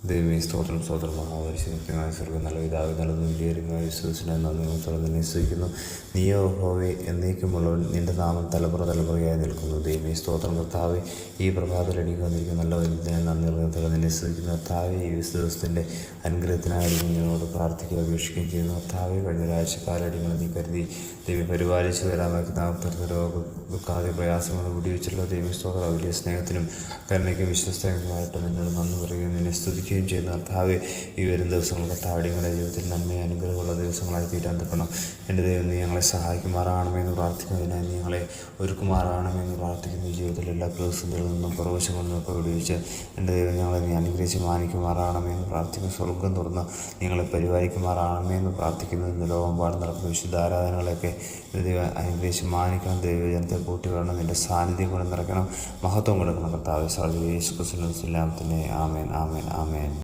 ദൈവമേ സ്തോത്രം സ്തോത്രം മഹാപരിശുദ്ധമായ സ്വർഗ്ഗം നല്ല പിതാവേ നല്ലതും വിലയേറിയ വിശ്വസിനെ നന്ദി തുറന്ന് നിശ്ചയിക്കുന്നു. നീയോ യഹോവേ എന്നേക്കുമുള്ളവൻ, നിന്റെ നാമം തലമുറ തലമുറയായി നിൽക്കുന്നു. ദൈവമേ സ്തോത്രം കർത്താവേ, ഈ പ്രഭാതത്തിൽ എനിക്ക് വന്നിരിക്കുന്ന നല്ല വലുതിനെ നന്ദി തുറന്ന് നിശ്ചയിക്കുന്നു. കർത്താവേ, ഈ ദിവസത്തിൻ്റെ അനുഗ്രഹത്തിനായി നിങ്ങളോട് പ്രാർത്ഥിക്കുക അപേക്ഷിക്കുകയും ചെയ്യുന്നു. കർത്താവേ, കഴിഞ്ഞ ഒരാഴ്ച കാലടികൾ നീ കരുതി ദൈവം പരിപാലിച്ചു തരാമാക്കി നാമത്തരത്തിൽ രോഗക്കാതെ പ്രയാസങ്ങൾ വിടിവെച്ചുള്ള ദൈവ സ്തോത്രം വലിയ സ്നേഹത്തിനും കരുണയ്ക്കും വിശ്വസ്തമായിട്ട് നിന്നോട് നന്ദി പറയുകയും നിന്നെ സ്തുതിക്കുകയും ചെയ്യുന്ന കർത്താവേ, ഈ വരും ദിവസങ്ങൾ കർത്താവേ ഞങ്ങളുടെ ജീവിതത്തിൽ നന്മ അനുഗ്രഹമുള്ള ദിവസങ്ങളായി തീരാൻ തക്കണം. എൻ്റെ ദൈവം നീ ഞങ്ങളെ സഹായിക്കുമാറാകണമെന്ന് പ്രാർത്ഥിക്കുന്നതിനായി നീ ഞങ്ങളെ ഒരുക്കുമാറാകണമെന്ന് പ്രാർത്ഥിക്കുന്ന ഈ ജീവിതത്തിൽ എല്ലാ പ്രതിസന്ധികളിൽ നിന്നും പ്രവേശങ്ങളിൽ നിന്നൊക്കെ വിടുവിച്ച് എൻ്റെ ദൈവം ഞങ്ങളെ നീ അനുഗ്രഹിച്ച് മാനിക്കുമാറാകണമെന്ന് പ്രാർത്ഥിക്കുന്ന സ്വർഗം തുറന്ന് ഞങ്ങളെ പരിപാലിക്കുമാറാകണമെന്ന് പ്രാർത്ഥിക്കുന്നു. ഇന്ന് ലോകമ്പാടും നടക്കുന്ന വിശുദ്ധ ആരാധനകളെയൊക്കെ ദൈവം അനുഗ്രഹിച്ച് മാനിക്കണം. ദൈവജനത്തെ കൂട്ടി വരണം, നിൻ്റെ സാന്നിധ്യം കൊണ്ട് നിറയ്ക്കണം, മഹത്വം കൊടുക്കണം. കർത്താവേ, യേശു ക്രിസ്തുവിന്റെ നാമത്തിൽ ആമേൻ ആമേൻ ആമേൻ.